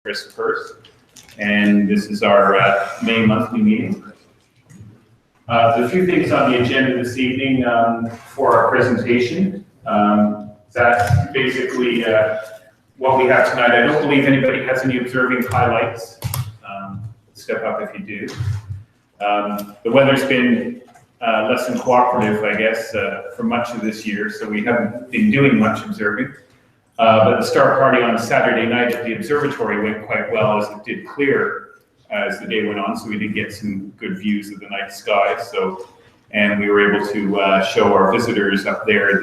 Chris first, and this is our May monthly meeting. There's a few things on the agenda this evening for our presentation. That's basically what we have tonight. I don't believe anybody has any observing highlights. Step up if you do. The weather's been less than cooperative, I guess, for much of this year, so we haven't been doing much observing. But the star party on Saturday night at the observatory went quite well, as it did clear as the day went on, so we did get some good views of the night sky. And we were able to show our visitors up there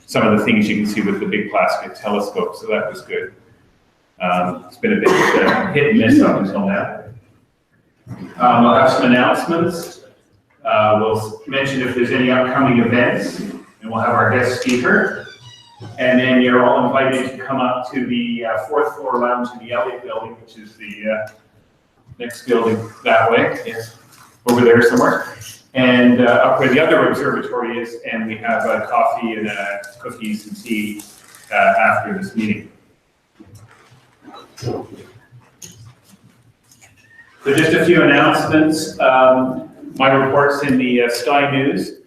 some of the things you can see with the big plastic telescope, so that was good. It's been a bit hit and miss up until now. We'll have some announcements. We'll mention if there's any upcoming events, and we'll have our guest speaker. And then you're all invited to come up to the fourth floor lounge in the Elliott building, which is the next building that way, yes, over there somewhere. And up where the other observatory is, and we have coffee and cookies and tea after this meeting. So just a few announcements. My report's in the Sky News.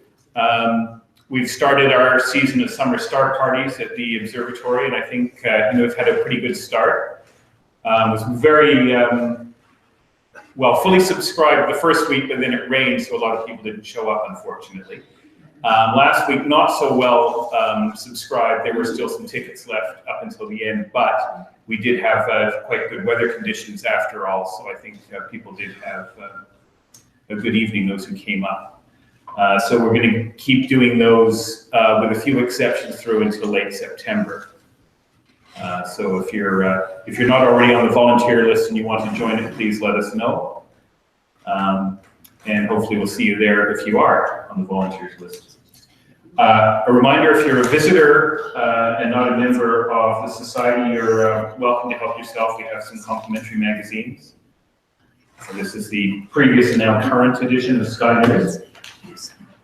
We've started our season of summer star parties at the observatory, and I think we've had a pretty good start. It was very fully subscribed the first week, but then it rained, so a lot of people didn't show up, unfortunately. Last week, not so well subscribed. There were still some tickets left up until the end, but we did have quite good weather conditions after all, so I think people did have a good evening, those who came up. So we're going to keep doing those with a few exceptions through until late September. So if you're not already on the volunteer list and you want to join it, please let us know. And hopefully we'll see you there if you are on the volunteers list. A reminder, if you're a visitor and not a member of the society, you're welcome to help yourself. We have some complimentary magazines. So this is the previous and now current edition of Sky News.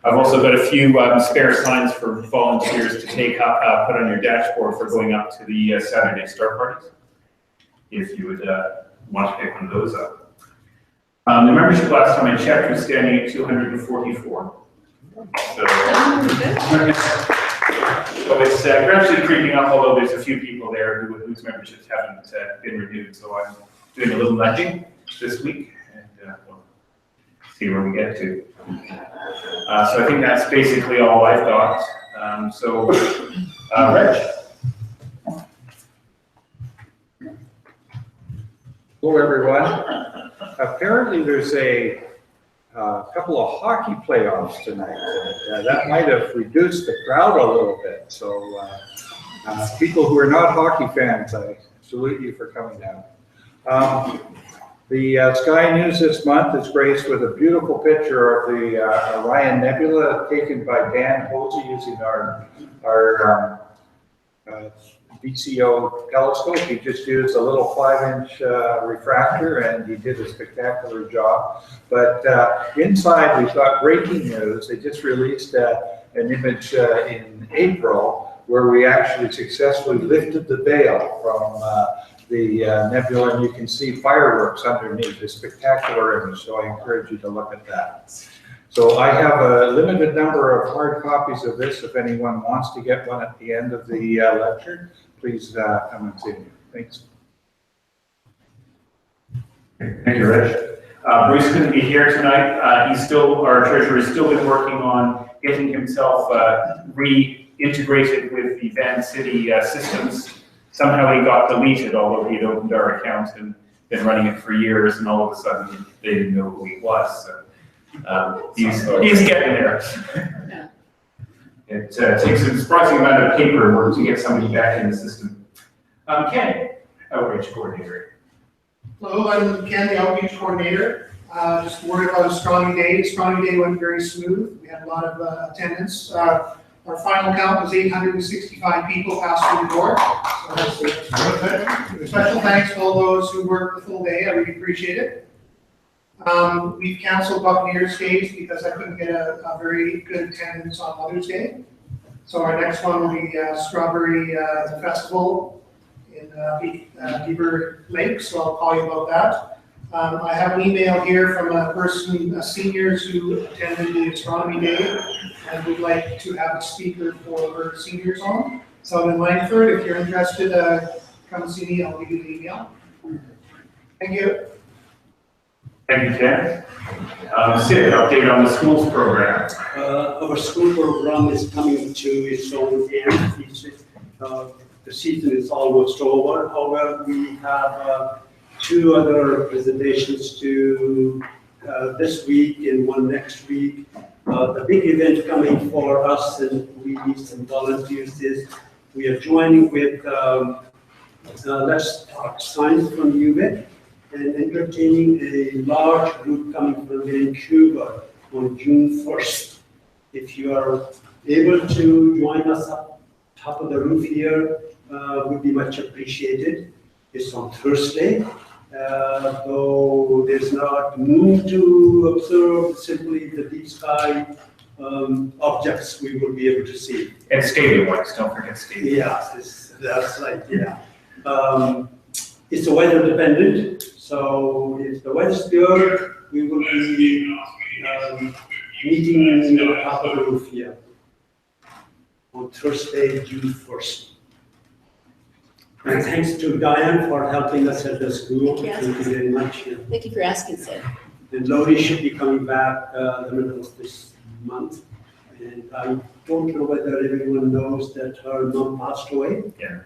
I've also got a few spare signs for volunteers to take up, put on your dashboard for going up to the Saturday star parties, if you would want to pick one of those up. The membership last time I checked was standing at 244. So it's gradually creeping up, although there's a few people there whose memberships haven't been renewed. So I'm doing a little nudging this week, and we'll see where we get to. So I think that's basically all I've got. Reg. Hello, everyone. Apparently, there's a couple of hockey playoffs tonight. That might have reduced the crowd a little bit. So, people who are not hockey fans, I salute you for coming down. The Sky News this month is graced with a beautiful picture of the Orion Nebula taken by Dan Hosey using our VCO telescope. He just used a little 5-inch refractor, and he did a spectacular job. But inside, we've got breaking news. They just released an image in April where we actually successfully lifted the veil from the nebula, and you can see fireworks underneath. A spectacular image, so I encourage you to look at that. So I have a limited number of hard copies of this. If anyone wants to get one at the end of the lecture, please come and see me. Thanks. Thank you, Rich. Bruce couldn't be here tonight. Our treasurer has still been working on getting himself reintegrated with the Van City systems. Somehow he got deleted, although he'd opened our account and been running it for years, and all of a sudden they didn't know who he was. So he's getting there. It takes a surprising amount of paperwork to get somebody back in the system. Ken, Outreach Coordinator. Hello, I'm Ken, the Outreach Coordinator. Just word about Astronomy Day. Astronomy Day went very smooth. We had a lot of attendance. Our final count was 865 people passed through the door. So that's good. Special thanks to all those who worked the full day. I really appreciate it. We've canceled Buccaneers days because I couldn't get a very good attendance on Mother's Day. So our next one will be Strawberry Festival in Beaver Lake, so I'll call you about that. I have an email here from a seniors who attended the Astronomy Day and would like to have a speaker for her seniors on. So in Langford, if you're interested, come see me, I'll give you the email. Thank you. Thank you, Ken. Sid, update on the schools program. Our school program is coming to its own end. The season is almost over. However, we have 2 other presentations to this week and one next week. The big event coming for us, and we need some volunteers, is we are joining with Let's Talk Science from UVic and entertaining a large group coming from Vancouver on June 1st. If you are able to join us up top of the roof here, would be much appreciated. It's on Thursday. Though there's not moon to observe, simply the deep sky objects we will be able to see. And stadium wise, don't forget stadium. Yeah, that's right, yeah. It's weather dependent, so if the weather's good, we will be meeting on top of the roof here on Thursday, June 1st. And thanks to Diane for helping us at the school. Thank you very much. Thank you for asking, Sid. And Lori should be coming back the middle of this month. And I don't know whether everyone knows that her mom passed away. Yeah.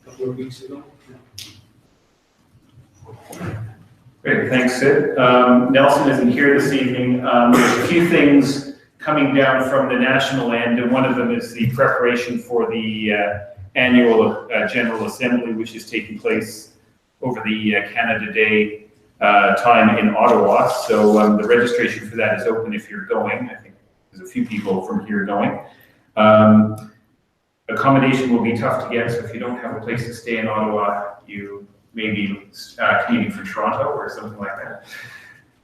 A couple of weeks ago. Yeah. Great, thanks, Sid. Nelson isn't here this evening. There's a few things coming down from the national end, and one of them is the preparation for the annual General Assembly, which is taking place over the Canada Day time in Ottawa. So the registration for that is open if you're going. I think there's a few people from here going. Accommodation will be tough to get, so if you don't have a place to stay in Ottawa, you may be commuting from Toronto or something like that,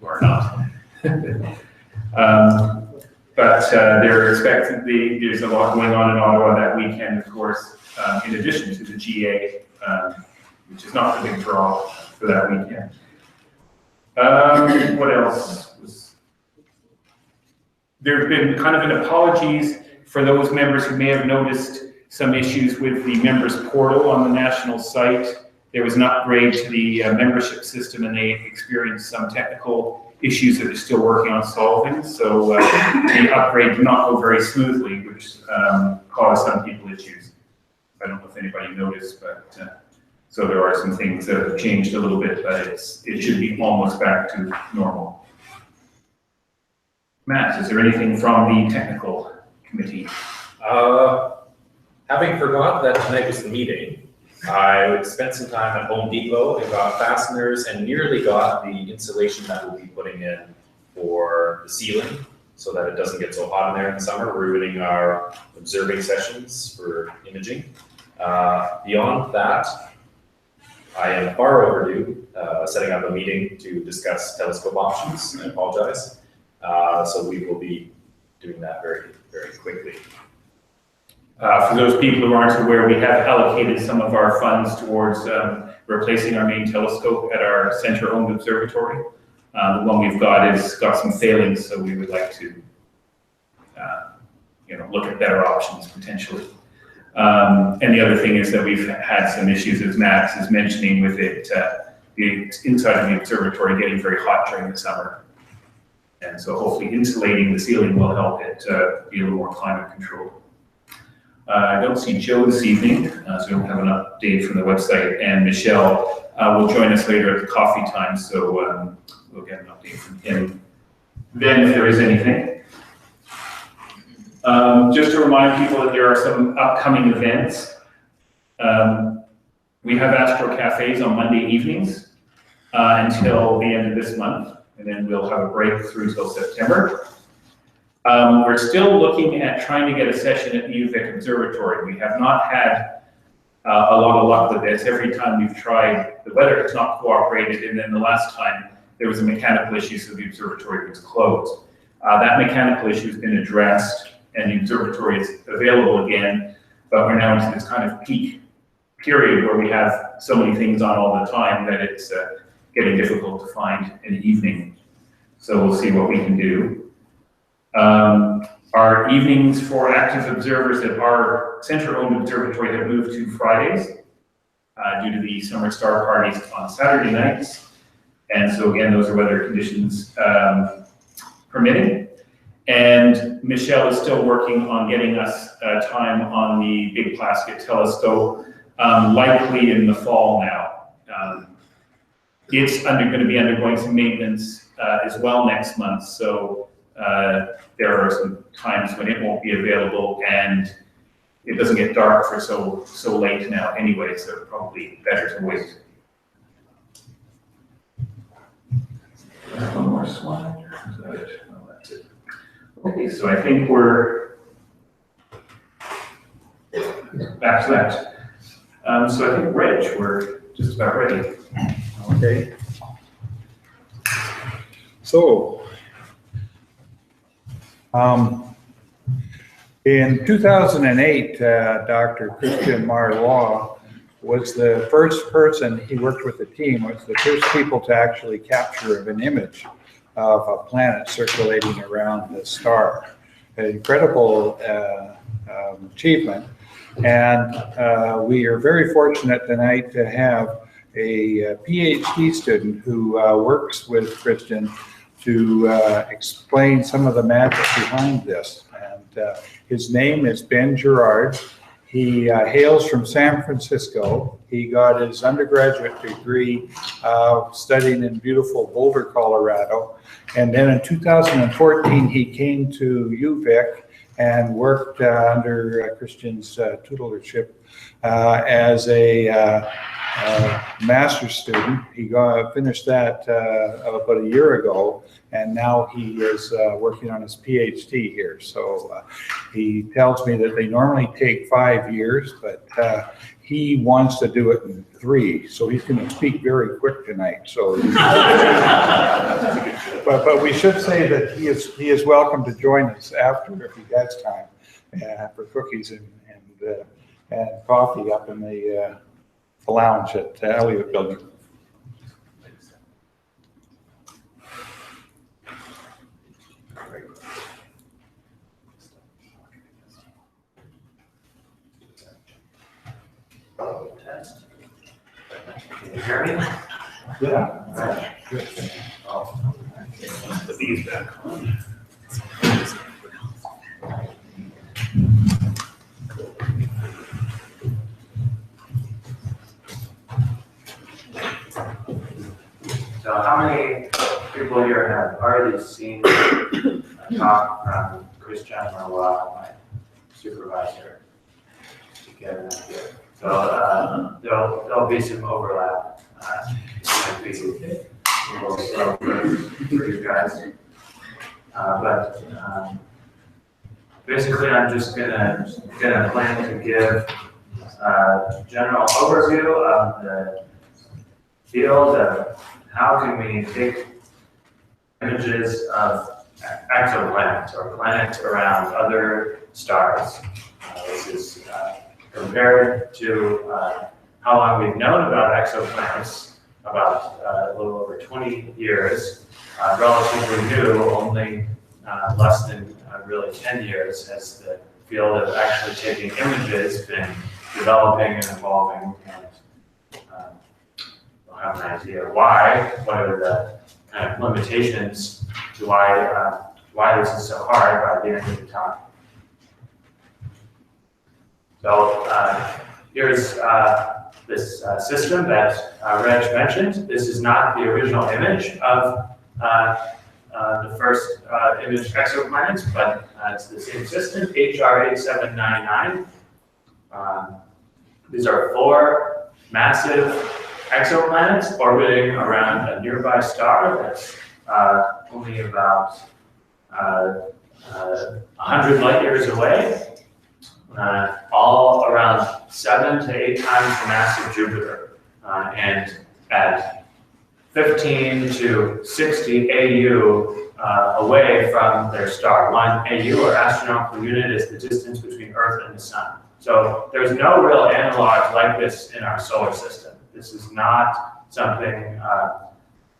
or not. But they're expected, there's a lot going on in Ottawa that weekend, of course, in addition to the GA, which is not the big draw for that weekend. What else? There have been kind of an apologies for those members who may have noticed some issues with the members portal on the national site. There was an upgrade to the membership system, and they experienced some technical issues that they're still working on solving. So the upgrade did not go very smoothly, which caused some people issues. I don't know if anybody noticed, but so there are some things that have changed a little bit, but it should be almost back to normal. Matt, is there anything from the technical committee? Having forgot that tonight was the meeting, I spent some time at Home Depot and got fasteners and nearly got the insulation that we'll be putting in for the ceiling so that it doesn't get so hot in there in the summer, ruining our observing sessions for imaging. Beyond that, I am far overdue setting up a meeting to discuss telescope options. I apologize. So we will be doing that very, very quickly. For those people who aren't aware, we have allocated some of our funds towards replacing our main telescope at our center-owned observatory. The one we've got has got some failings, so we would like to, look at better options potentially. And the other thing is that we've had some issues, as Max is mentioning, with it, the inside of the observatory getting very hot during the summer. And so hopefully insulating the ceiling will help it be a little more climate controlled. I don't see Joe this evening, so we don't have an update from the website. And Michelle will join us later at the coffee time, so we'll get an update from him then if there is anything. Just to remind people that there are some upcoming events. We have Astro Cafes on Monday evenings until the end of this month, and then we'll have a break through till September. We're still looking at trying to get a session at the UVic Observatory. We have not had a lot of luck with this. Every time we've tried, the weather has not cooperated, and then the last time there was a mechanical issue, so the observatory was closed. That mechanical issue has been addressed, and the observatory is available again, but we're now into this kind of peak period where we have so many things on all the time that it's getting difficult to find an evening. So we'll see what we can do. Our evenings for active observers at our center-owned observatory have moved to Fridays due to the summer star parties on Saturday nights. And so again, those are weather conditions permitting. And Michelle is still working on getting us time on the Big Plasket Telescope, likely in the fall now. It's going to be undergoing some maintenance as well next month, so there are some times when it won't be available, and it doesn't get dark for so late now anyway, so probably better to wait. One more slide. Is that it? No, that's it. Okay, so I think we're back to that. So I think, Reg, we're just about ready. Okay. So, in 2008, Dr. Christian Marlois was the first person, he worked with the team, was the first people to actually capture an image of a planet circulating around the star. An incredible achievement. And we are very fortunate tonight to have a PhD student who works with Christian to explain some of the magic behind this. And his name is Ben Gerard. He hails from San Francisco. He got his undergraduate degree studying in beautiful Boulder, Colorado. And then in 2014, he came to UVic and worked under Christian's tutorship as a master's student. He finished that about a year ago, and now he is working on his PhD here. So he tells me that they normally take 5 years, but he wants to do it in 3. So he's going to speak very quick tonight. So, but we should say that he is welcome to join us after if he has time for cookies and coffee up in the lounge at Elliott Building. Can you hear me? Yeah. Right. Put these back on. So how many people here have already seen a talk from Christian Marlois, my supervisor, to get an idea? So there'll be some overlap. Might be a little slow for you guys. But basically, I'm just gonna plan to give a general overview of the field of how can we take images of exoplanets or planets around other stars. This is compared to how long we've known about exoplanets, about a little over 20 years, relatively new, only less than really 10 years has the field of actually taking images been developing and evolving, and we'll have an idea why, what are the kind of limitations to why this is so hard by the end of the talk. So here's this system that Reg mentioned. This is not the original image of the first image exoplanets, but it's the same system, HR8799. These are 4 massive exoplanets orbiting around a nearby star that's only about 100 light years away. All around 7 to 8 times the mass of Jupiter, and at 15 to 60 AU away from their star. 1 AU, or astronomical unit, is the distance between Earth and the Sun. So there's no real analog like this in our solar system. This is not something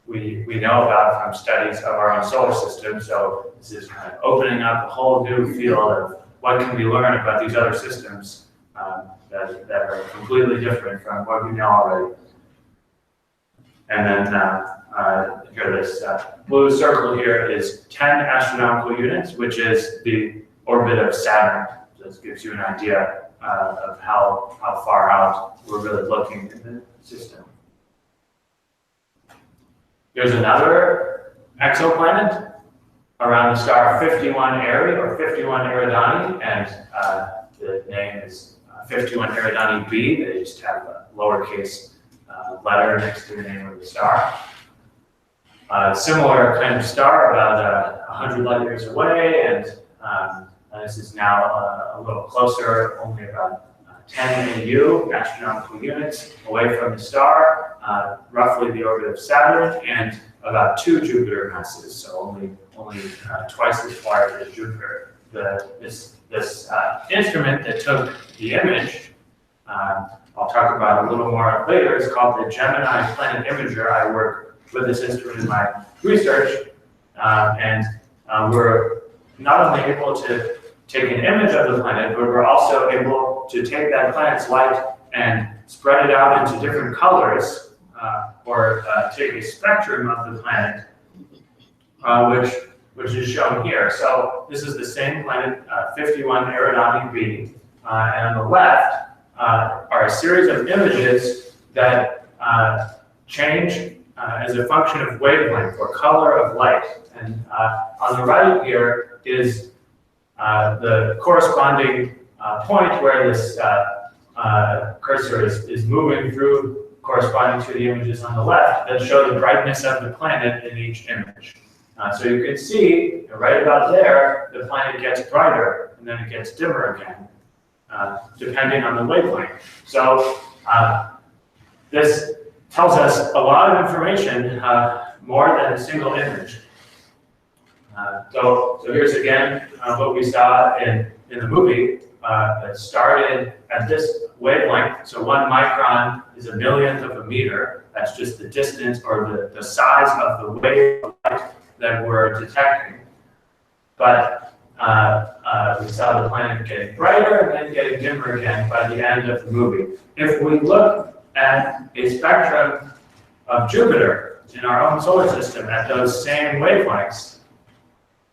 we know about from studies of our own solar system. So this is kind of opening up a whole new field of what can we learn about these other systems that are completely different from what we know already. And then here, this blue circle here is 10 astronomical units, which is the orbit of Saturn. So this gives you an idea of how far out we're really looking in the system. Here's another exoplanet around the star 51 Eri, or 51 Eridani, and the name is 51 Eridani b. They just have a lowercase letter next to the name of the star. Similar kind of star, about 100 light years away, and this is now a little closer, only about 10 AU, astronomical units, away from the star, roughly the orbit of Saturn, and about 2 Jupiter masses, so only twice as far as Jupiter. This instrument that took the image, I'll talk about a little more later, is called the Gemini Planet Imager. I work with this instrument in my research, and we're not only able to take an image of the planet, but we're also able to take that planet's light and spread it out into different colors, or take a spectrum of the planet, which is shown here. So this is the same planet, 51 Eridani b, and on the left are a series of images that change as a function of wavelength or color of light. And on the right here is the corresponding point where this cursor is moving through, corresponding to the images on the left that show the brightness of the planet in each image. So you can see right about there, the planet gets brighter and then it gets dimmer again, depending on the wavelength. So this tells us a lot of information, more than a single image. So here's again what we saw in the movie that started at this wavelength. So 1 micron is a millionth of a meter. That's just the distance or the size of the wave of light that we're detecting. But we saw the planet getting brighter and then getting dimmer again by the end of the movie. If we look at a spectrum of Jupiter in our own solar system at those same wavelengths,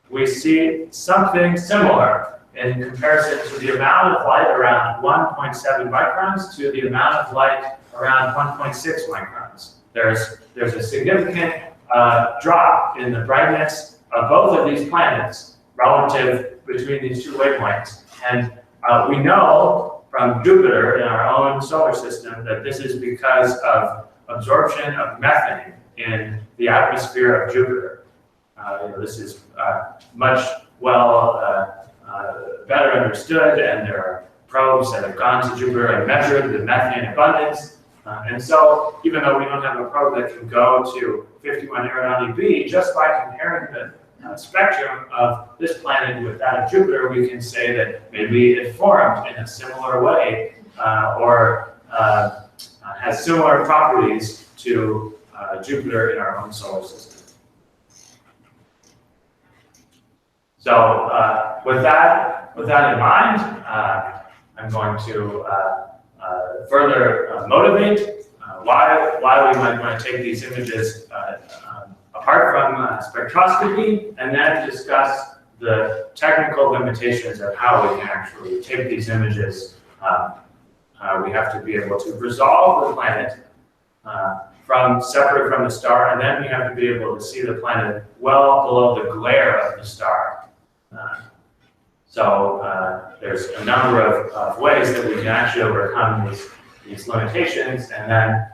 we see something similar in comparison to the amount of light around 1.7 microns to the amount of light around 1.6 microns. There's a significant drop in the brightness of both of these planets relative between these two wavelengths. And we know from Jupiter in our own solar system that this is because of absorption of methane in the atmosphere of Jupiter. This is much better understood, and there are probes that have gone to Jupiter and measured the methane abundance. And so, even though we don't have a probe that can go to 51 Eridani b, just by comparing the spectrum of this planet with that of Jupiter, we can say that maybe it formed in a similar way, or has similar properties to Jupiter in our own solar system. So with that in mind, I'm going to further motivate why we might want to take these images apart from spectroscopy, and then discuss the technical limitations of how we can actually take these images. We have to be able to resolve the planet separate from the star, and then we have to be able to see the planet well below the glare of the star. So there's a number of ways that we can actually overcome these limitations, and then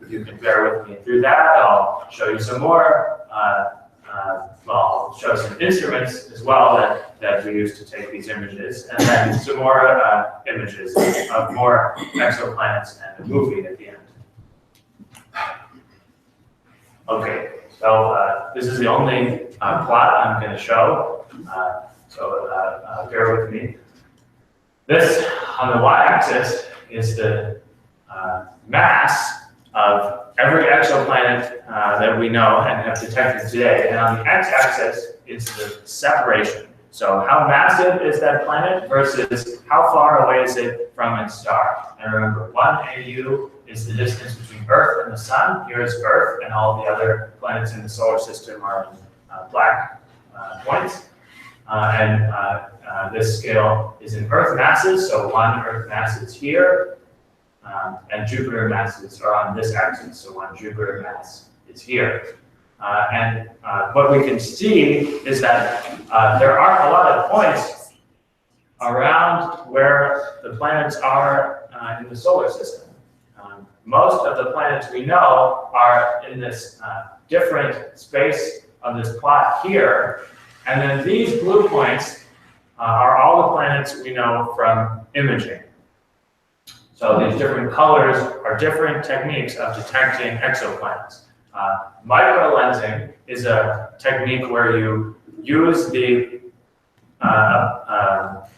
if you can bear with me through that, I'll show you some more. I'll show some instruments as well that we use to take these images, and then some more images of more exoplanets and a movie at the end. Okay, so this is the only plot I'm going to show, so bear with me. This On the y-axis is the mass of every exoplanet that we know and have detected today. And on the x-axis is the separation. So how massive is that planet versus how far away is it from its star? And remember, 1 AU is the distance between Earth and the Sun. Here's Earth, and all the other planets in the solar system are in black points. This scale is in Earth masses, so 1 Earth mass is here, and Jupiter masses are on this axis, so 1 Jupiter mass is here. What we can see is that there aren't a lot of points around where the planets are in the solar system. Most of the planets we know are in this different space of this plot here, and then these blue points are all the planets we know from imaging. So these different colors are different techniques of detecting exoplanets. Microlensing is a technique where you use the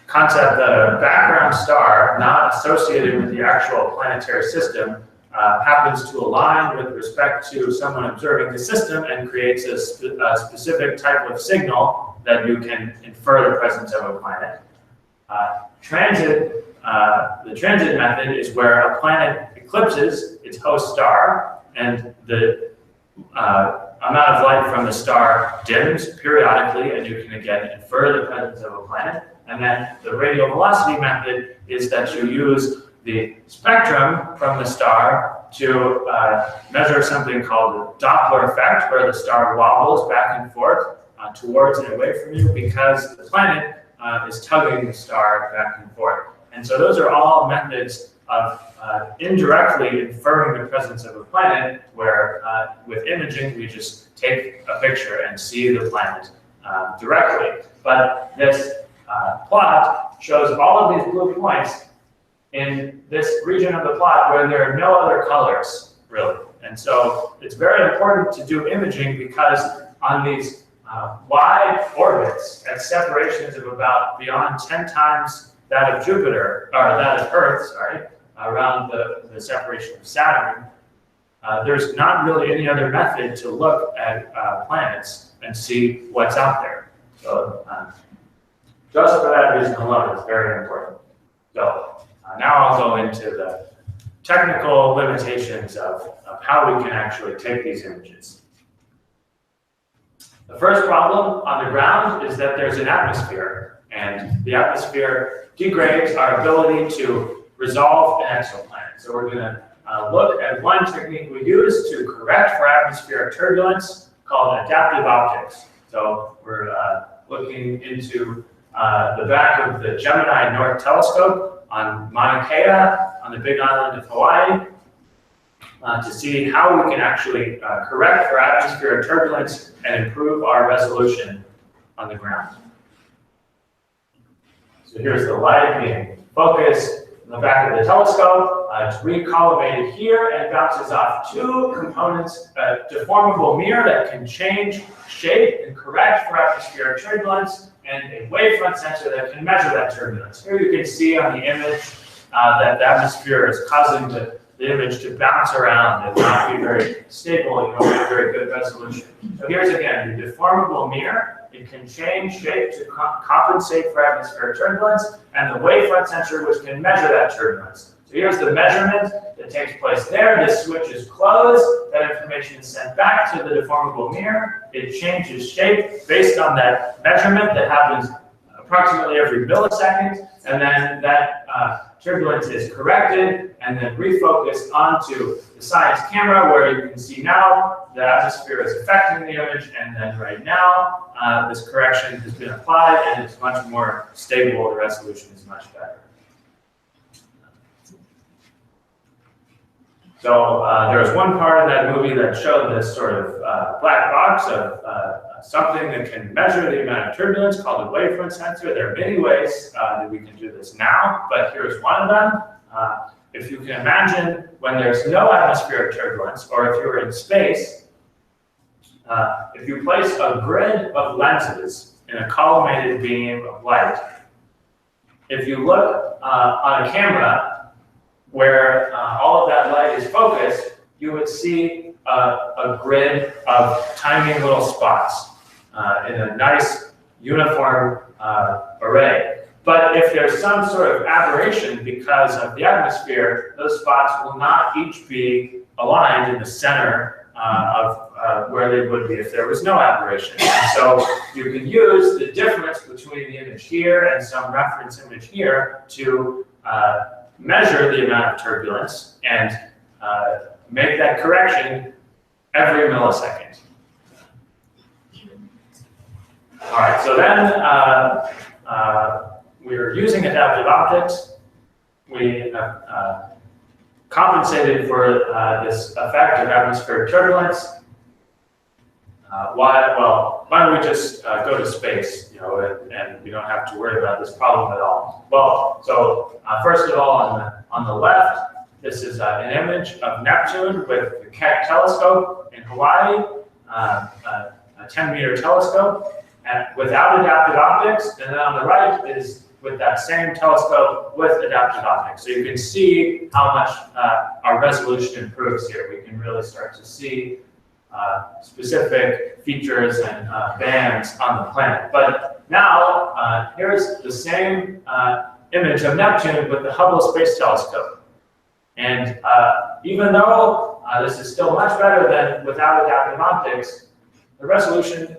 concept that a background star not associated with the actual planetary system happens to align with respect to someone observing the system and creates a specific type of signal that you can infer the presence of a planet. The transit method is where a planet eclipses its host star and the amount of light from the star dims periodically, and you can again infer the presence of a planet. And then the radial velocity method is that you use the spectrum from the star to measure something called the Doppler effect, where the star wobbles back and forth towards and away from you because the planet is tugging the star back and forth. And so those are all methods of indirectly inferring the presence of a planet, where with imaging we just take a picture and see the planet directly. But this plot shows all of these blue points in this region of the plot where there are no other colors, really. And so it's very important to do imaging because on these wide orbits at separations of about beyond 10 times that of Jupiter, or that of Earth, sorry, around the separation of Saturn, there's not really any other method to look at planets and see what's out there. So just for that reason alone, it's very important. So now I'll go into the technical limitations of how we can actually take these images. The first problem on the ground is that there's an atmosphere, and the atmosphere degrades our ability to resolve an exoplanet. So we're going to look at one technique we use to correct for atmospheric turbulence called adaptive optics. So we're looking into the back of the Gemini North Telescope on Mauna Kea on the Big Island of Hawaii to see how we can actually correct for atmospheric turbulence and improve our resolution on the ground. So here's the light being focused in the back of the telescope. It's recollimated here and bounces off two components, a deformable mirror that can change shape and correct for atmospheric turbulence, and a wavefront sensor that can measure that turbulence. Here you can see on the image that the atmosphere is causing the image to bounce around and not be very stable. You don't get very good resolution. So here's again the deformable mirror. It can change shape to compensate for atmospheric turbulence, and the wavefront sensor, which can measure that turbulence. So here's the measurement that takes place there. This switch is closed. That information is sent back to the deformable mirror. It changes shape based on that measurement that happens approximately every millisecond, and then that turbulence is corrected and then refocused onto the science camera, where you can see now the atmosphere is affecting the image, and then right now this correction has been applied and it's much more stable. The resolution is much better. So there was one part of that movie that showed this sort of black box of something that can measure the amount of turbulence called a wavefront sensor. There are many ways that we can do this now, but here's one of them. If you can imagine when there's no atmospheric turbulence, or if you're in space, if you place a grid of lenses in a collimated beam of light, if you look on a camera where all of that light is focused, you would see a grid of tiny little spots in a nice uniform array. But if there's some sort of aberration because of the atmosphere, those spots will not each be aligned in the center of where they would be if there was no aberration. And so you can use the difference between the image here and some reference image here to measure the amount of turbulence and make that correction every millisecond. All right, so then we're using adaptive optics. We have compensated for this effect of atmospheric turbulence. Why don't we just go to space, and we don't have to worry about this problem at all. Well, so first of all, on the left, this is an image of Neptune with the Keck telescope in Hawaii, a 10-meter telescope, and without adaptive optics. And then on the right is with that same telescope with adaptive optics. So you can see how much our resolution improves here. We can really start to see specific features and bands on the planet. But now, here's the same image of Neptune with the Hubble Space Telescope. And even though this is still much better than without adaptive optics, the resolution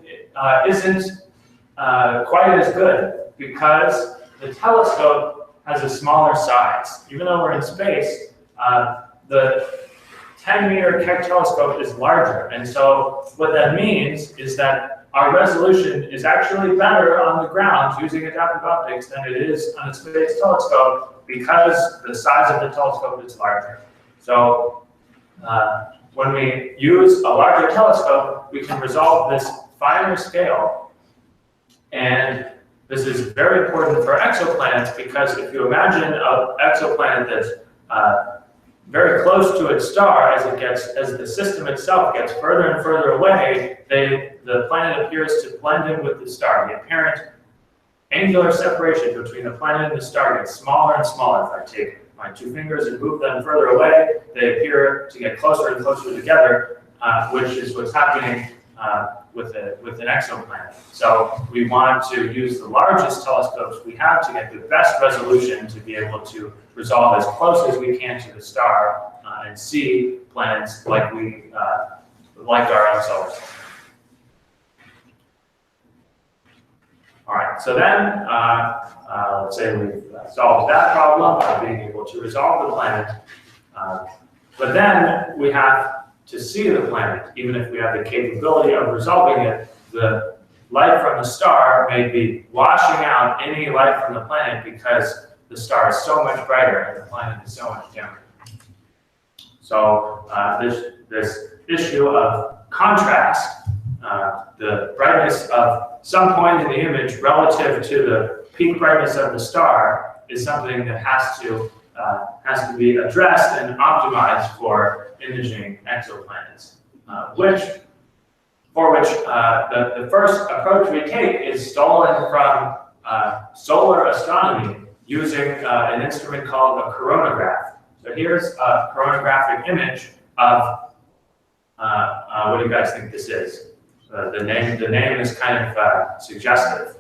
isn't quite as good because the telescope has a smaller size. Even though we're in space, the 10-meter Keck telescope is larger. And so what that means is that our resolution is actually better on the ground using adaptive optics than it is on a space telescope because the size of the telescope is larger. So when we use a larger telescope, we can resolve this finer scale. And this is very important for exoplanets because if you imagine an exoplanet that's very close to its star, as the system itself gets further and further away, the planet appears to blend in with the star. The apparent angular separation between the planet and the star gets smaller and smaller. If I take my two fingers and move them further away, they appear to get closer and closer together, which is what's happening with an exoplanet. So we want to use the largest telescopes we have to get the best resolution to be able to resolve as close as we can to the star and see planets like our own solar system. All right, so then let's say we've solved that problem of being able to resolve the planet, but then we have to see the planet. Even if we have the capability of resolving it, the light from the star may be washing out any light from the planet because the star is so much brighter and the planet is so much dimmer. So this issue of contrast, the brightness of some point in the image relative to the peak brightness of the star, is something that has to be addressed and optimized for imaging exoplanets, for which the first approach we take is stolen from solar astronomy using an instrument called a coronagraph. So here's a coronagraphic image of what do you guys think this is? The name is kind of suggestive.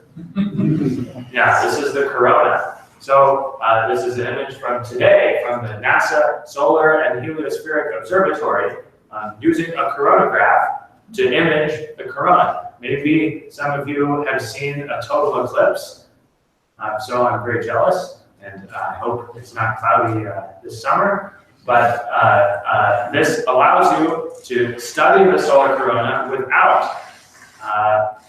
Yeah, this is the corona. So this is an image from today from the NASA Solar and Heliospheric Observatory using a coronagraph to image the corona. Maybe some of you have seen a total eclipse, so I'm very jealous, and I hope it's not cloudy this summer. But this allows you to study the solar corona without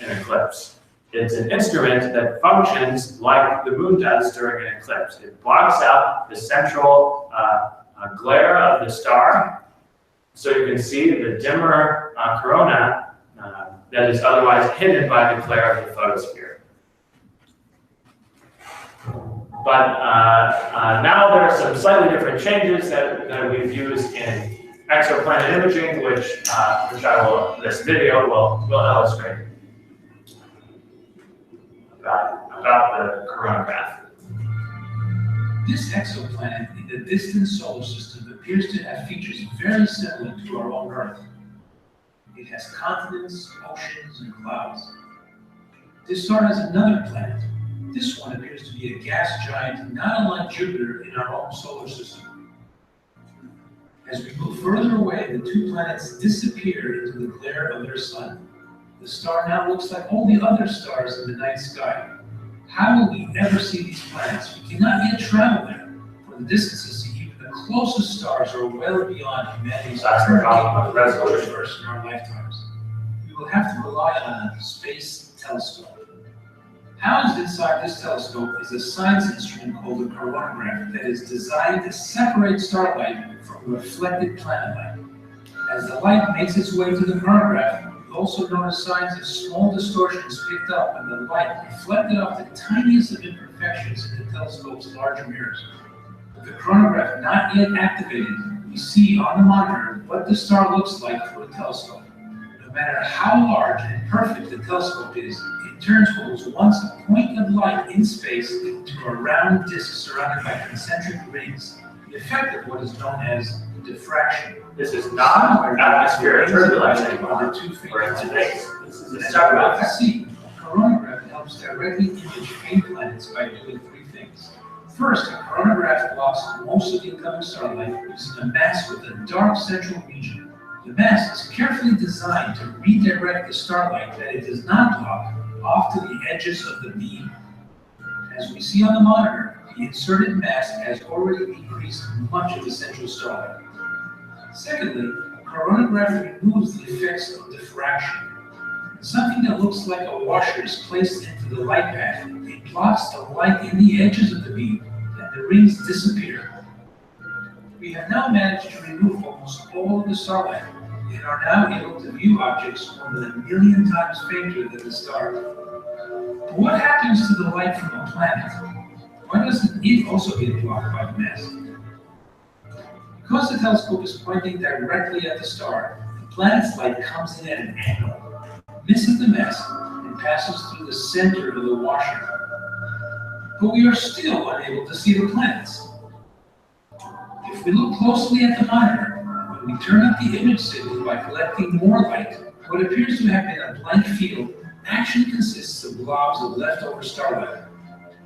an eclipse. It's an instrument that functions like the moon does during an eclipse. It blocks out the central glare of the star, so you can see the dimmer corona that is otherwise hidden by the glare of the photosphere. But now there are some slightly different changes that we've used in exoplanet imaging, which this video will illustrate about the coronagraph. This exoplanet in the distant solar system appears to have features very similar to our own Earth. It has continents, oceans, and clouds. This star has another planet. This one appears to be a gas giant not unlike Jupiter in our own solar system. As we move further away, the two planets disappear into the glare of their sun. The star now looks like all the other stars in the night sky. How will we ever see these planets? We cannot yet travel there, for the distances to even the closest stars are well beyond humanity's current capability in our lifetimes. We will have to rely on a space telescope. Housed inside this telescope is a science instrument called a coronagraph that is designed to separate starlight from reflected planet light. As the light makes its way to the coronagraph, we also notice signs of small distortions picked up when the light reflected off the tiniest of imperfections in the telescope's larger mirrors. With the coronagraph not yet activated, we see on the monitor what the star looks like through a telescope. No matter how large and perfect the telescope is, it turns what was once a point of light in space into a round disk surrounded by concentric rings, the effect of what is known as diffraction. This is not an atmospheric turbulence anymore. This is a separate effect. See, a coronagraph helps directly image faint planets by doing three things. First, a coronagraph blocks most of the incoming starlight using a mask with a dark central region. The mask is carefully designed to redirect the starlight that it does not block off to the edges of the beam. As we see on the monitor, the inserted mask has already decreased much of the central starlight. Secondly, a coronagraph removes the effects of diffraction. Something that looks like a washer is placed into the light path. It blocks the light in the edges of the beam, and the rings disappear. We have now managed to remove almost all of the starlight, and are now able to view objects more than 1 million times fainter than the star. But what happens to the light from a planet? Why doesn't it also get blocked by the mask? Because the telescope is pointing directly at the star, the planet's light comes in at an angle, misses the mask, and passes through the center of the washer. But we are still unable to see the planets. If we look closely at the monitor, when we turn up the image signal by collecting more light, what appears to have been a blank field actually consists of blobs of leftover starlight.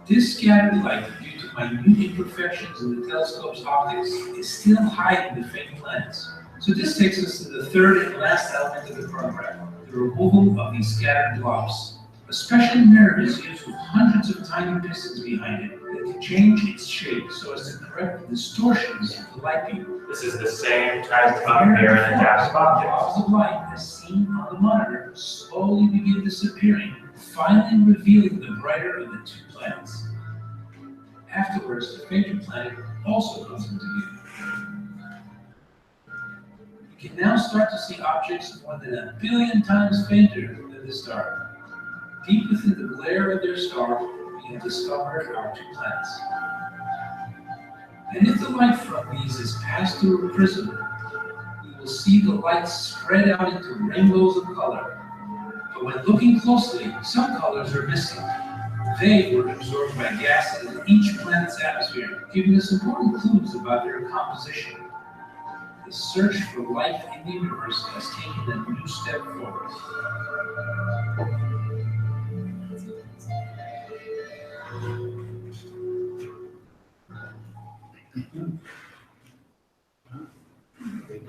This scattered light, due to minute imperfections in the telescope's optics, is still hiding the faint planets. So this takes us to the third and last element of the program, the removal of these scattered blobs. A special mirror is used with hundreds of tiny pistons behind it that can change its shape so as to correct the distortions of the light beam. This is the same type of mirror in adaptive optics. Blobs of light, as seen on the monitor, slowly begin disappearing, finally revealing the brighter of the two planets. Afterwards, the fainter planet also comes into view. We can now start to see objects more than 1 billion times fainter than the star. Deep within the glare of their star, we have discovered our two planets. And if the light from these is passed through a prism, we will see the light spread out into rainbows of color. But when looking closely, some colors are missing. They were absorbed by gases in each planet's atmosphere, giving us important clues about their composition. The search for life in the universe has taken a new step forward.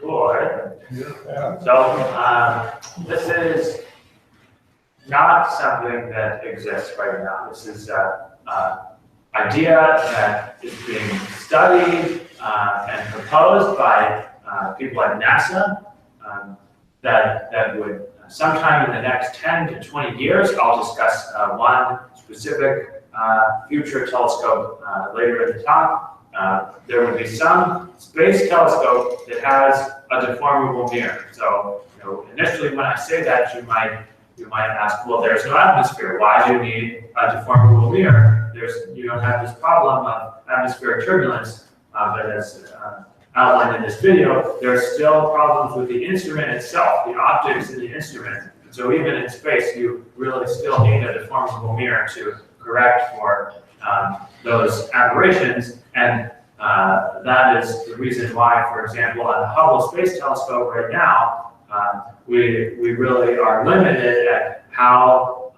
Cool, right? Yeah. So, this is not something that exists right now. This is an idea that is being studied and proposed by people at NASA that would sometime in the next 10 to 20 years, I'll discuss one specific future telescope later in the talk. There would be some space telescope that has a deformable mirror. So, initially when I say that, you might ask, well, there's no atmosphere. Why do you need a deformable mirror? You don't have this problem of atmospheric turbulence, but as outlined in this video, there are still problems with the instrument itself, the optics in the instrument. So even in space, you really still need a deformable mirror to correct for those aberrations. And that is the reason why, for example, on the Hubble Space Telescope right now, we really are limited at how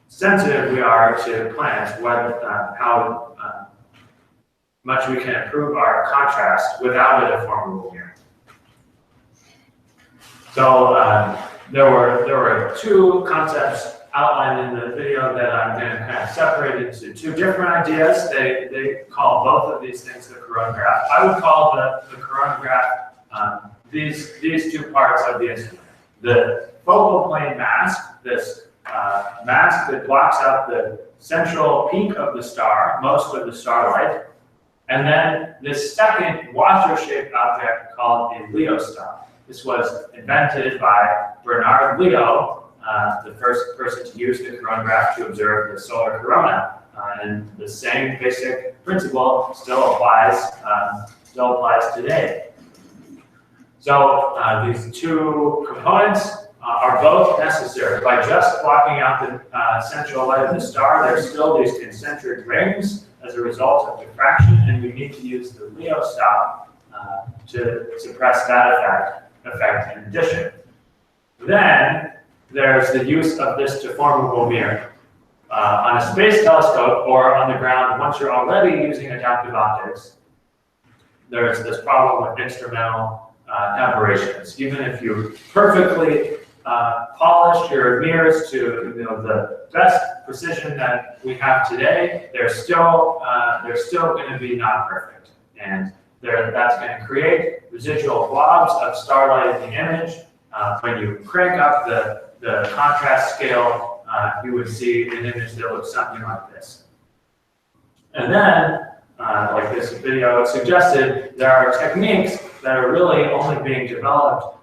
sensitive we are to planets, how much we can improve our contrast without a deformable mirror. So there were two concepts outlined in the video that I'm going to kind of separate into two different ideas. They call both of these things the coronagraph. I would call the coronagraph these two parts of the instrument. The focal plane mask, this mask that blocks out the central peak of the star, most of the starlight, and then this second washer-shaped object called a Leo star. This was invented by Bernard Leo, the first person to use the coronagraph to observe the solar corona. And the same basic principle still applies today. So these two components are both necessary. By just blocking out the central light of the star, there's still these concentric rings as a result of diffraction, and we need to use the Leo star to suppress that effect in addition. Then there's the use of this deformable mirror. On a space telescope or on the ground, once you're already using adaptive optics, there's this problem with instrumental aberrations. Even if you perfectly polished your mirrors to the best precision that we have today, they're still going to be not perfect, and that's going to create residual blobs of starlight in the image. When you crank up the contrast scale, you would see an image that looks something like this. And then, like this video suggested, there are techniques that are really only being developed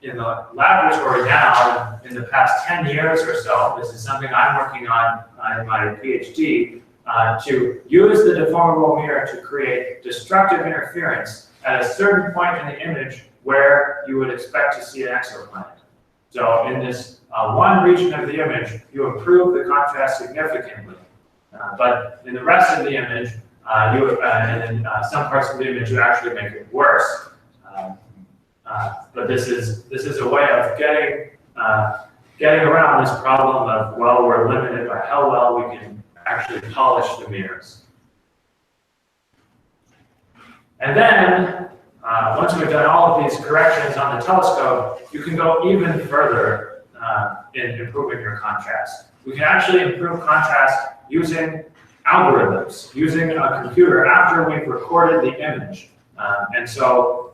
in the laboratory now in the past 10 years or so. This is something I'm working on in my PhD, to use the deformable mirror to create destructive interference at a certain point in the image where you would expect to see an exoplanet. So in this one region of the image, you improve the contrast significantly. But in the rest of the image, and in some parts of the image, you actually make it worse. But this is a way of getting around this problem of, well, we're limited by how well we can actually polish the mirrors. And then, once we've done all of these corrections on the telescope, you can go even further in improving your contrast. We can actually improve contrast using algorithms, using a computer after we've recorded the image. And so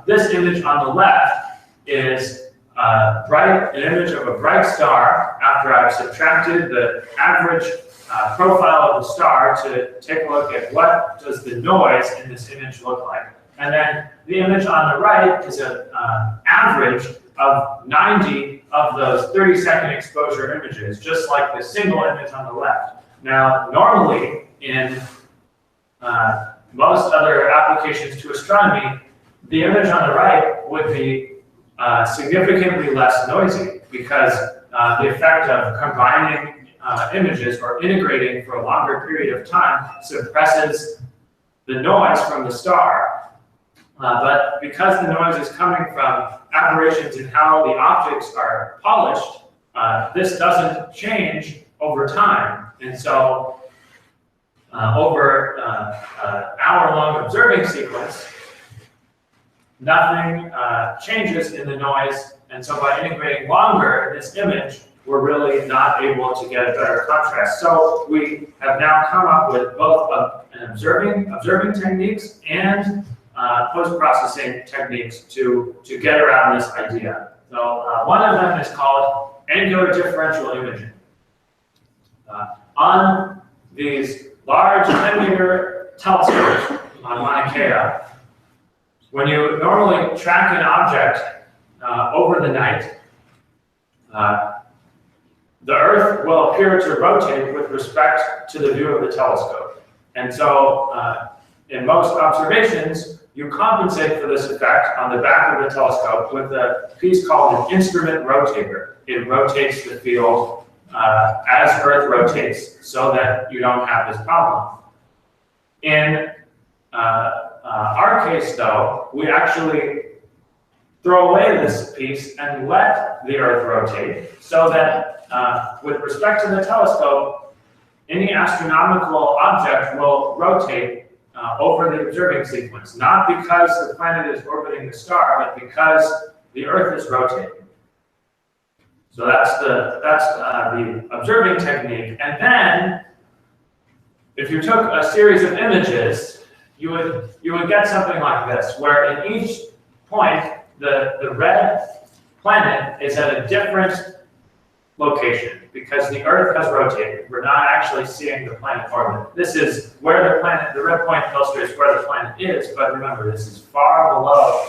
this image on the left is an image of a bright star after I've subtracted the average profile of the star to take a look at what does the noise in this image look like. And then the image on the right is an average of 90 of those 30-second exposure images, just like the single image on the left. Now, normally in most other applications to astronomy, the image on the right would be significantly less noisy because the effect of combining images or integrating for a longer period of time suppresses the noise from the star. But because the noise is coming from aberrations in how the optics are polished, this doesn't change over time. And so over an hour-long observing sequence, nothing changes in the noise. And so by integrating longer in this image, we're really not able to get a better contrast. So we have now come up with both observing techniques and post-processing techniques to get around this idea. So one of them is called angular differential imaging. On these large 10-meter telescopes on Mauna Kea, when you normally track an object over the night, the Earth will appear to rotate with respect to the view of the telescope. And so in most observations, you compensate for this effect on the back of the telescope with a piece called an instrument rotator. It rotates the field as Earth rotates so that you don't have this problem. In our case, though, we actually throw away this piece and let the Earth rotate, so that with respect to the telescope, any astronomical object will rotate over the observing sequence, not because the planet is orbiting the star, but because the Earth is rotating. So that's the observing technique. And then, if you took a series of images, you would get something like this, where in each point, the red planet is at a different location because the Earth has rotated. We're not actually seeing the planet orbit. This is where the planet, the red point illustrates where the planet is, but remember, this is far below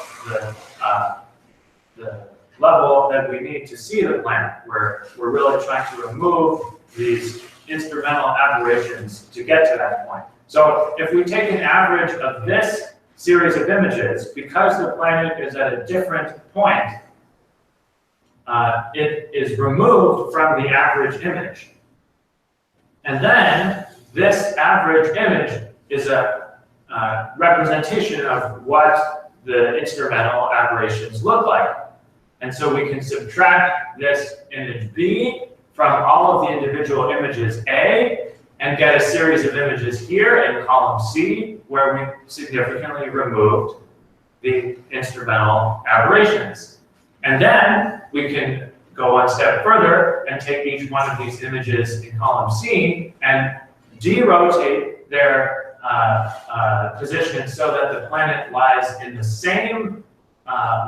the level that we need to see the planet. We're really trying to remove these instrumental aberrations to get to that point. So if we take an average of this series of images, because the planet is at a different point, it is removed from the average image. And then this average image is a representation of what the instrumental aberrations look like. And so we can subtract this image B from all of the individual images A and get a series of images here in column C where we significantly removed the instrumental aberrations. And then we can go one step further and take each one of these images in column C and derotate their position so that the planet lies in the same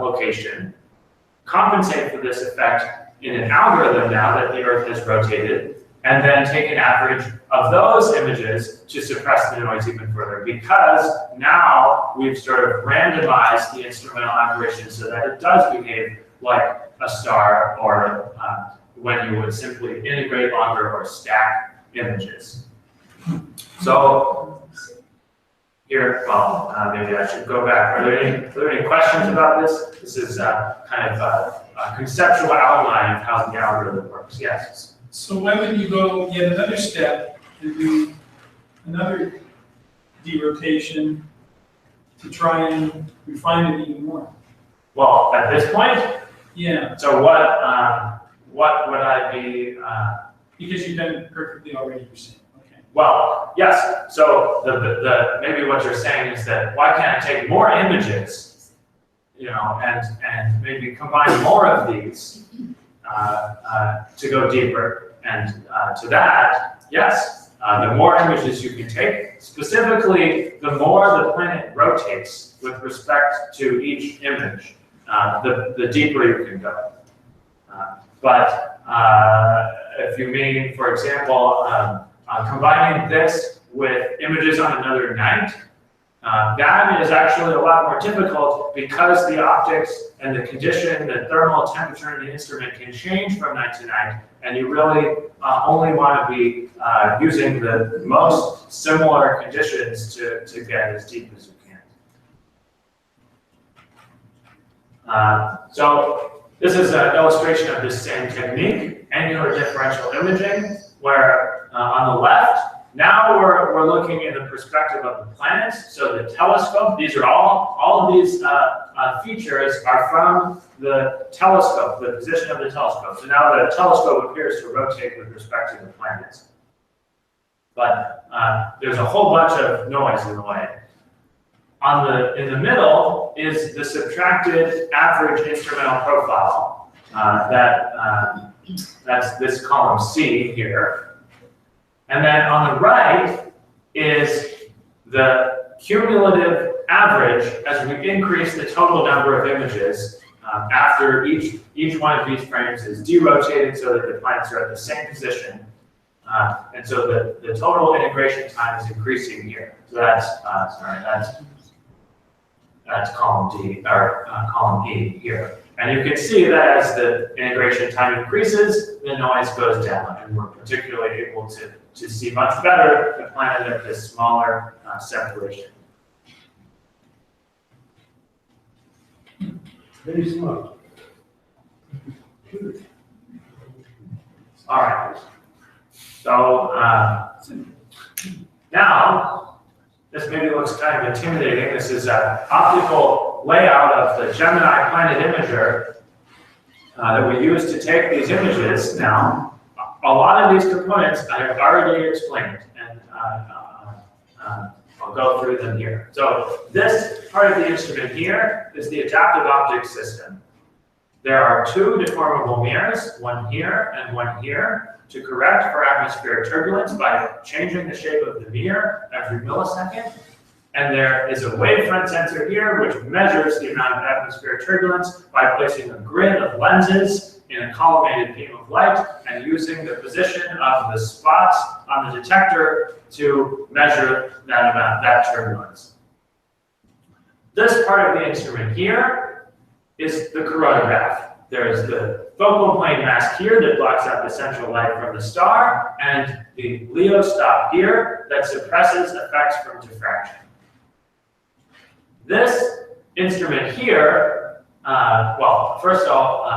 location, compensate for this effect in an algorithm now that the Earth has rotated, and then take an average of those images to suppress the noise even further, because now we've sort of randomized the instrumental aberration so that it does behave like a star, or when you would simply integrate longer or stack images. So here, well, maybe I should go back. Are there any questions about this? This is kind of a conceptual outline of how the algorithm works. Yes? So why would you go yet another step and do another derotation to try and refine it even more? Well, at this point? Yeah. So what would I be? Because you've done it perfectly already, you're saying. Okay. Well, yes. So the maybe what you're saying is that why can't I take more images, you know, and maybe combine more of these to go deeper? And to that, yes, the more images you can take, specifically the more the planet rotates with respect to each image, the deeper you can go. But if you mean, for example, combining this with images on another night, that is actually a lot more difficult because the optics and the condition, the thermal temperature in the instrument can change from night to night, and you really only want to be using the most similar conditions to get as deep as you can. So this is an illustration of this same technique, angular differential imaging, where on the left, now we're looking in the perspective of the planets. So the telescope, these are all of these features are from the telescope, the position of the telescope. So now the telescope appears to rotate with respect to the planets. But there's a whole bunch of noise in the way. In the middle is the subtracted average instrumental profile. That's this column C here. And then on the right is the cumulative average as we increase the total number of images after each one of these frames is derotated so that the planets are at the same position. And so the total integration time is increasing here. So that's column D, or column E here. And you can see that as the integration time increases, the noise goes down, and we're particularly able to see much better the planet at this smaller separation. Very smart. All right. So now this maybe looks kind of intimidating. This is an optical layout of the Gemini Planet Imager that we use to take these images. Now, a lot of these components I have already explained, and I'll go through them here. So this part of the instrument here is the adaptive optics system. There are two deformable mirrors, one here and one here, to correct for atmospheric turbulence by changing the shape of the mirror every millisecond. And there is a wavefront sensor here, which measures the amount of atmospheric turbulence by placing a grid of lenses in a collimated beam of light and using the position of the spots on the detector to measure that amount, that turbulence. This part of the instrument here is the coronagraph. There is the focal plane mask here that blocks out the central light from the star, and the Leo stop here that suppresses effects from diffraction. This instrument here, well, first of all,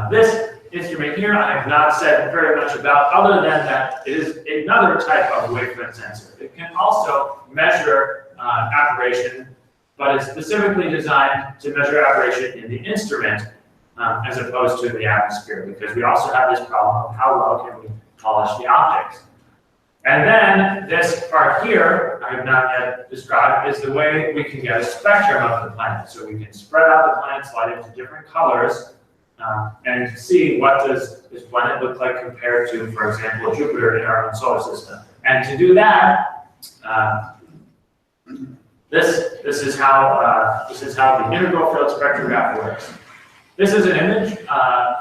this instrument here I have not said very much about, other than that it is another type of wavefront sensor. It can also measure aberration, but it's specifically designed to measure aberration in the instrument as opposed to the atmosphere, because we also have this problem of how well can we polish the optics. And then this part here, I have not yet described, is the way we can get a spectrum of the planet. So we can spread out the planet's light into different colors and see what does this planet look like compared to, for example, Jupiter in our own solar system. And to do that, this is how the integral field spectrograph works. This is an image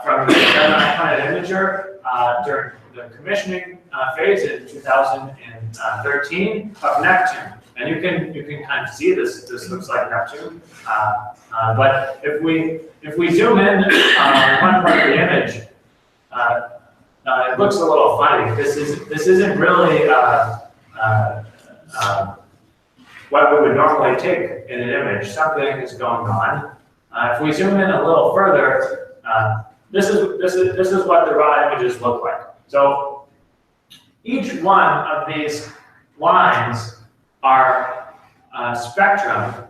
from the Gemini Planet Imager during the commissioning phase in 2013 of Neptune, and you can kind of see this. This looks like Neptune, but if we zoom in on one part of the image, it looks a little funny. This isn't really what we would normally take in an image. Something is going on. If we zoom in a little further, this is what the raw images look like. So each one of these lines are a spectrum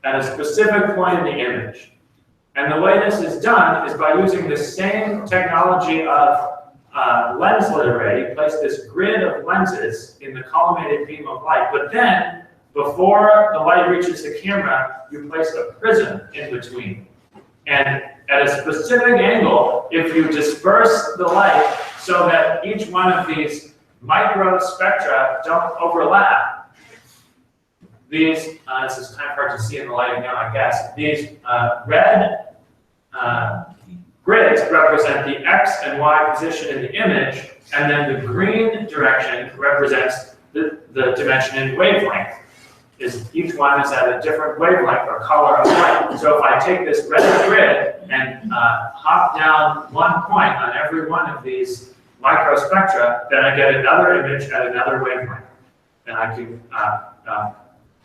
at a specific point in the image. And the way this is done is by using the same technology of lens lit array. You place this grid of lenses in the collimated beam of light, but then before the light reaches the camera, you place a prism in between. And at a specific angle, if you disperse the light so that each one of these micro spectra don't overlap, these, this is kind of hard to see in the lighting now, I guess, these red grids represent the X and Y position in the image, and then the green direction represents the dimension in wavelength. Each one is at a different wavelength or color of light. So if I take this red grid and hop down one point on every one of these microspectra, then I get another image at another wavelength. And I can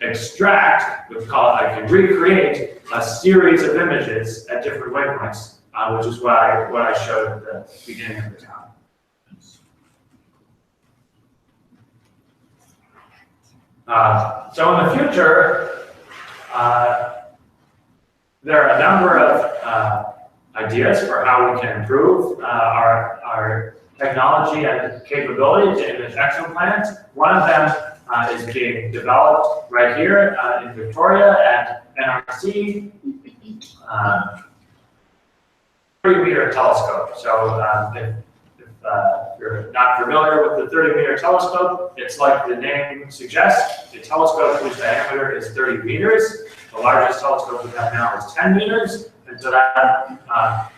extract, I can recreate a series of images at different wavelengths, which is what I showed at the beginning of the talk. So in the future, there are a number of ideas for how we can improve our technology and capability to image exoplanets. One of them is being developed right here in Victoria at NRC, 30-meter telescope. So if you're not familiar with the 30-meter telescope, it's like the name suggests, a telescope whose diameter is 30 meters. The largest telescope we have now is 10 meters. And so that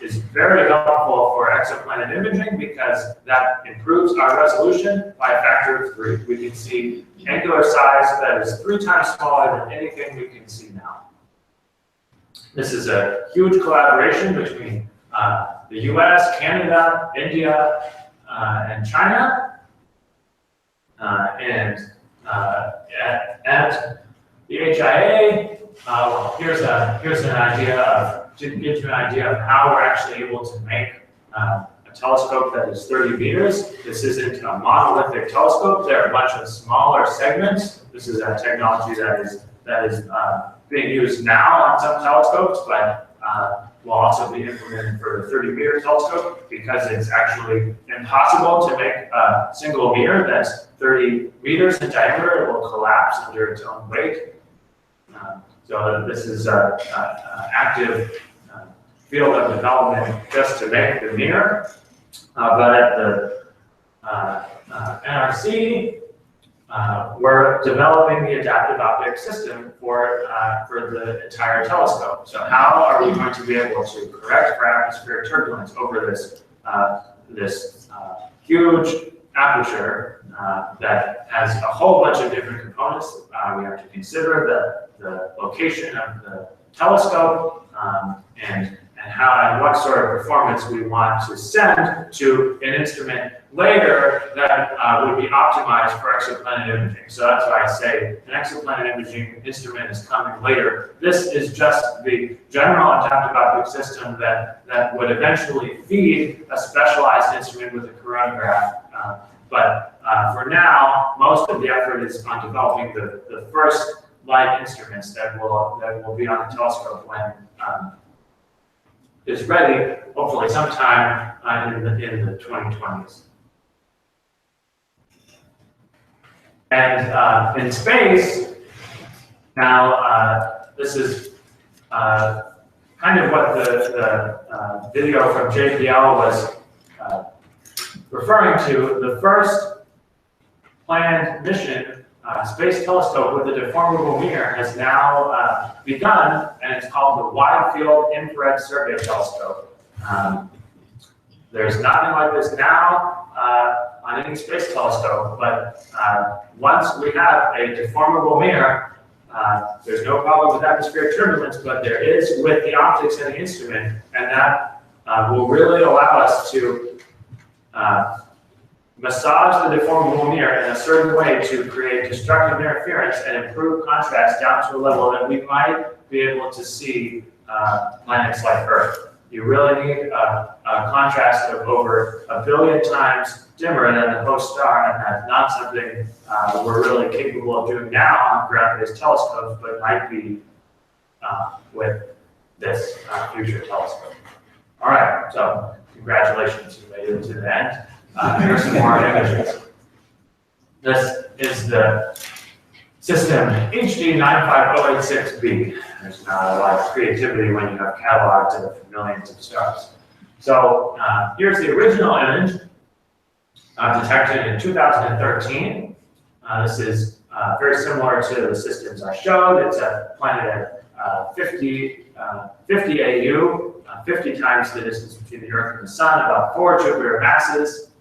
is very helpful for exoplanet imaging because that improves our resolution by a factor of 3. We can see angular size that is 3 times smaller than anything we can see now. This is a huge collaboration between the US, Canada, India, and China. And at the HIA, well, here's an idea of, to give you an idea of how we're actually able to make a telescope that is 30 meters. This isn't a monolithic telescope. There are a bunch of smaller segments. This is a technology that is being used now on some telescopes, but will also be implemented for the 30-meter telescope because it's actually impossible to make a single mirror that's 30 meters in diameter. It will collapse under its own weight. So this is an active field of development just to make the mirror. But at the NRC, we're developing the adaptive optics system for the entire telescope. So how are we going to be able to correct for atmospheric turbulence over this huge aperture that has a whole bunch of different components? We have to consider the location of the telescope and how and what sort of performance we want to send to an instrument later that would be optimized for exoplanet imaging. So that's why I say an exoplanet imaging instrument is coming later. This is just the general adaptive optic system that would eventually feed a specialized instrument with a coronagraph. But for now, most of the effort is on developing the first light instruments that will be on the telescope when is ready, hopefully sometime in the 2020s. And in space, now this is kind of what the video from JPL was referring to. The first planned mission, Space Telescope with a deformable mirror, has now begun, and it's called the Wide Field Infrared Survey Telescope. There's nothing like this now on any space telescope, but once we have a deformable mirror, there's no problem with atmospheric turbulence, but there is with the optics in the instrument, and that will really allow us to massage the deformable mirror in a certain way to create destructive interference and improve contrast down to a level that we might be able to see planets like Earth. You really need a contrast of over 1 billion times dimmer than the host star, and that's not something we're really capable of doing now on ground-based telescopes, but might be with this future telescope. All right, so congratulations, you made it to the end. Here's some more images. This is the system HD95086b. There's not a lot of creativity when you have catalogs of millions of stars. So here's the original image detected in 2013. This is very similar to the systems I showed. It's a planet at 50 AU, 50 times the distance between the Earth and the Sun, about 4 Jupiter masses.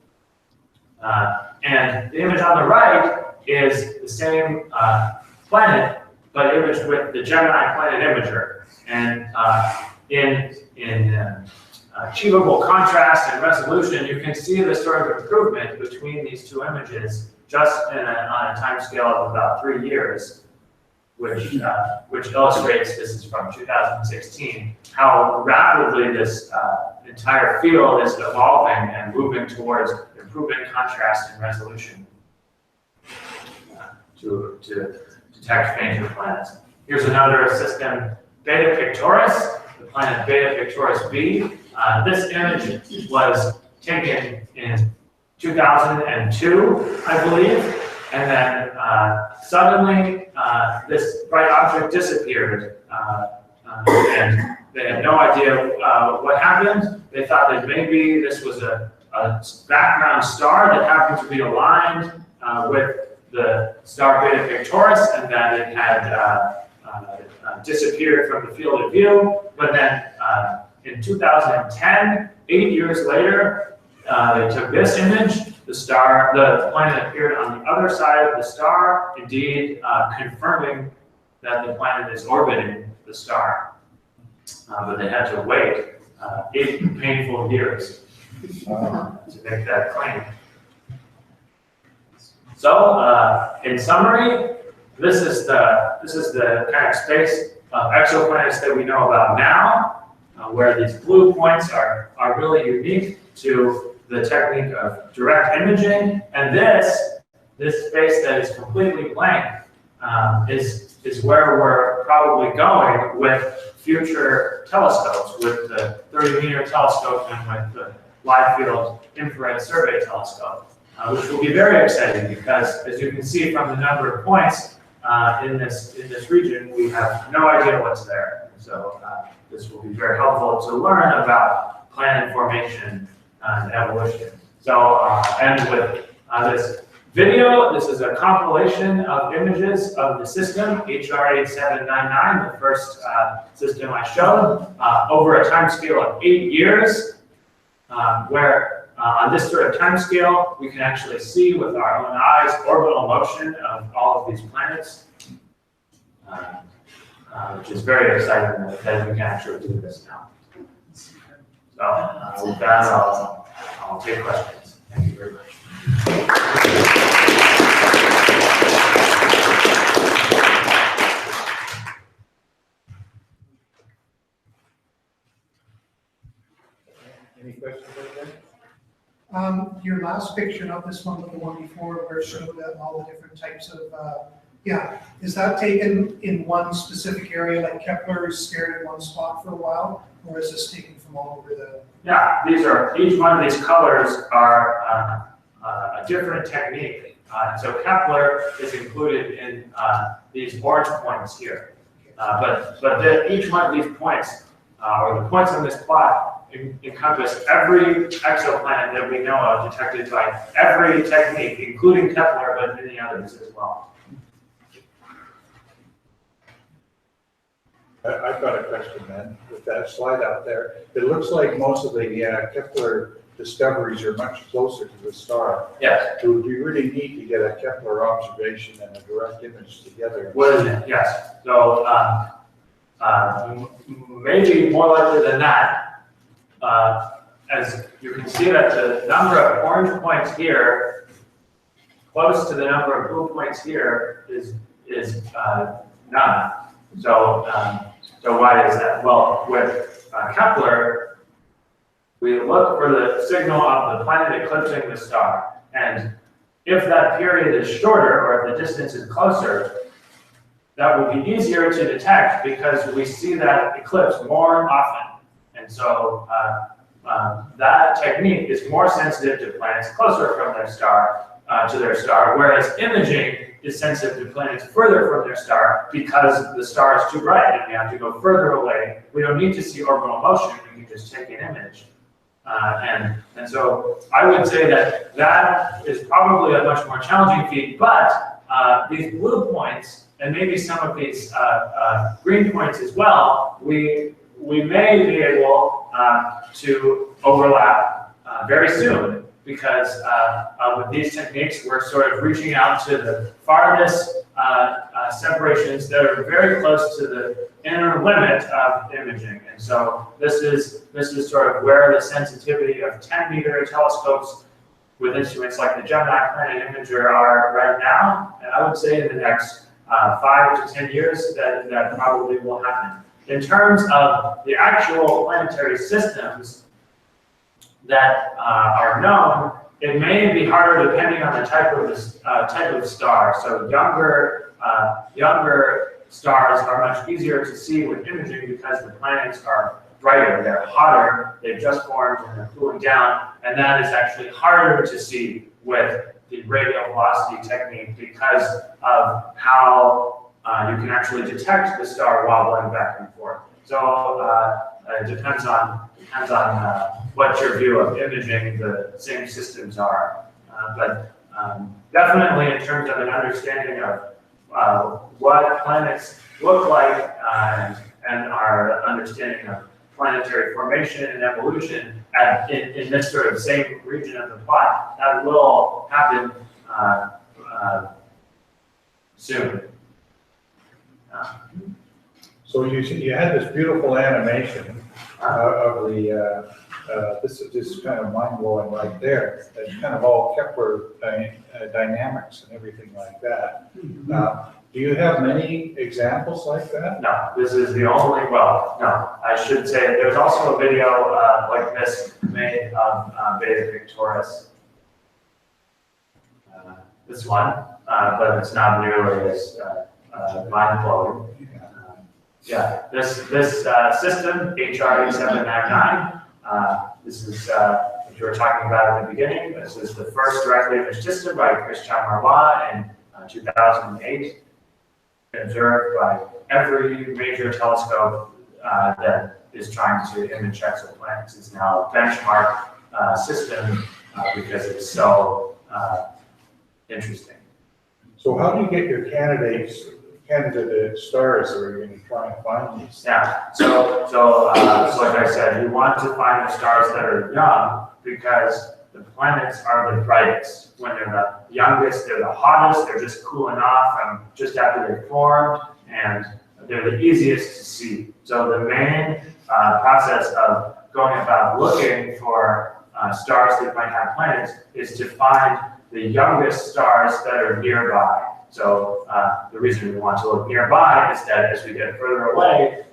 And the image on the right is the same planet, but imaged with the Gemini Planet Imager. And in achievable contrast and resolution, you can see the sort of improvement between these two images just on a time scale of about 3 years, which illustrates, this is from 2016, how rapidly this entire field is evolving and moving towards improving contrast and resolution to detect fainter planets. Here's another system, Beta Pictoris, the planet Beta Pictoris b. This image was taken in 2002, I believe, and then suddenly this bright object disappeared, and they had no idea what happened. They thought that maybe this was a background star that happened to be aligned with the star Beta Pictoris, and that it had disappeared from the field of view. But then in 2010, 8 years later, they took this image. The planet appeared on the other side of the star, indeed confirming that the planet is orbiting the star. But they had to wait 8 painful years to make that claim. So, in summary, this is the kind of space of exoplanets that we know about now, where these blue points are really unique. to the technique of direct imaging, and this space that is completely blank is where we're probably going with future telescopes, with the 30-meter telescope and with the wide field infrared survey telescope, which will be very exciting because, as you can see from the number of points in this region, we have no idea what's there. So this will be very helpful to learn about planet formation and evolution. So, and with this video, this is a compilation of images of the system, HR8799, the first system I showed, over a time scale of 8 years, where on this sort of time scale, we can actually see with our own eyes orbital motion of all of these planets, which is very exciting that we can actually do this now. So with that, I'll take questions. Thank you very much. Any questions like that? Your last picture, not this one, but the one before, where it showed all the different types of, yeah, is that taken in one specific area, like Kepler is stared at one spot for a while, or is this taken from all over the? Yeah, each one of these colors are a different technique. So Kepler is included in these orange points here. But each one of these points, or the points on this plot, encompass every exoplanet that we know of detected by every technique, including Kepler, but many others as well. I've got a question then, with that slide out there. It looks like most of the Kepler discoveries are much closer to the star. Yes. It would be really neat to get a Kepler observation and a direct image together. What is it? Yes. So maybe more likely than that, as you can see that the number of orange points here, close to the number of blue points here, is none. So why is that? Well, with Kepler, we look for the signal of the planet eclipsing the star. And if that period is shorter, or if the distance is closer, that will be easier to detect because we see that eclipse more often. And so that technique is more sensitive to planets closer from their star, whereas imaging is sensitive to planets further from their star because the star is too bright and we have to go further away. We don't need to see orbital motion, we can just take an image. And so I would say that is probably a much more challenging feat, but these blue points, and maybe some of these green points as well, we may be able to overlap very soon, because with these techniques, we're sort of reaching out to the farthest separations that are very close to the inner limit of imaging. And so this is sort of where the sensitivity of 10-meter telescopes with instruments like the Gemini Planet Imager are right now. And I would say in the next 5 to 10 years that probably will happen. In terms of the actual planetary systems that are known, it may be harder depending on the type of star. So younger stars are much easier to see with imaging because the planets are brighter, they're hotter, they've just formed and they're cooling down, and that is actually harder to see with the radial velocity technique because of how you can actually detect the star wobbling back and forth. So it depends on what your view of imaging the same systems are. But definitely in terms of an understanding of what planets look like and our understanding of planetary formation and evolution in this sort of same region of the plot, that will happen soon. So you had this beautiful animation of the, this is just kind of mind-blowing right there. It's kind of all Kepler dynamics and everything like that. Do you have many examples like that? No, this is the only, well, no, I should say there's also a video like this made day of Beta Pictoris. This one, but it's not nearly as mind-blowing. Yeah, this system, HR 8799, this is what you were talking about at the beginning. This is the first directly imaged system by Christian Marois in 2008, observed by every major telescope that is trying to image exoplanets. It's now a benchmark system because it's so interesting. So how do you get your candidate stars that are going to try and find these? Yeah, so like I said, you want to find the stars that are young because the planets are the brightest. When they're the youngest, they're the hottest, they're just cooling off from just after they formed, and they're the easiest to see. So the main process of going about looking for stars that might have planets is to find the youngest stars that are nearby. So the reason we want to look nearby is that as we get further away,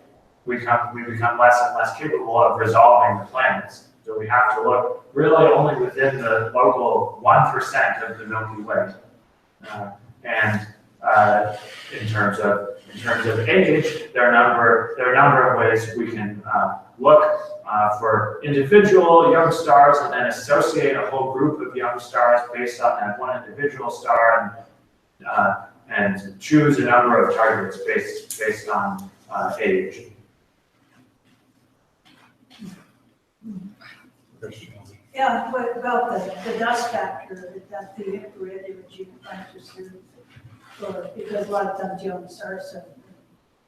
we become less and less capable of resolving the planets. So we have to look really only within the local 1% of the Milky Way. And in terms of age, there are a number of ways we can look for individual young stars and then associate a whole group of young stars based on that one individual star and choose a number of targets based on age. Yeah, what about the dust factor that the infrared imaging factors do? Because a lot of times young stars have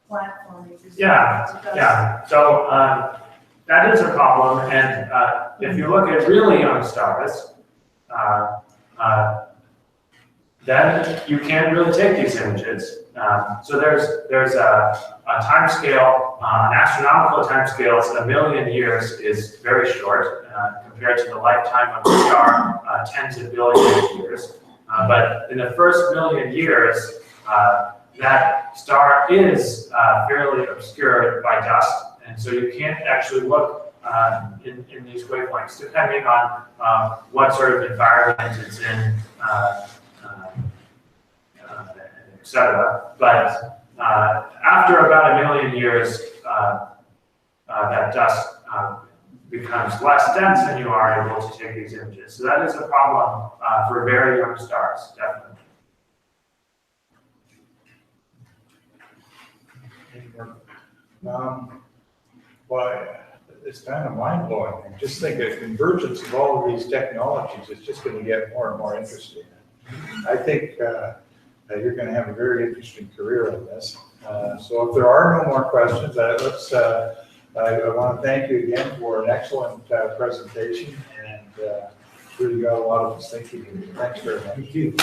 planet forming. Yeah. So that is a problem, and if you look at really young stars, then you can't really take these images. So there's a time scale, an astronomical time scale. So 1 million years is very short compared to the lifetime of a star, tens of billions of years. But in the first 1 million years, that star is fairly obscured by dust, and so you can't actually look in these wavelengths, depending on what sort of environment it's in, etc. But after about 1 million years, that dust becomes less dense and you are able to take these images. So that is a problem for very young stars, definitely. Well, it's kind of mind-blowing. And just think of convergence of all of these technologies, it's just going to get more and more interesting. I think you're going to have a very interesting career in this. So if there are no more questions, I want to thank you again for an excellent presentation, and really got a lot of us thinking. Thanks very much. Thank you.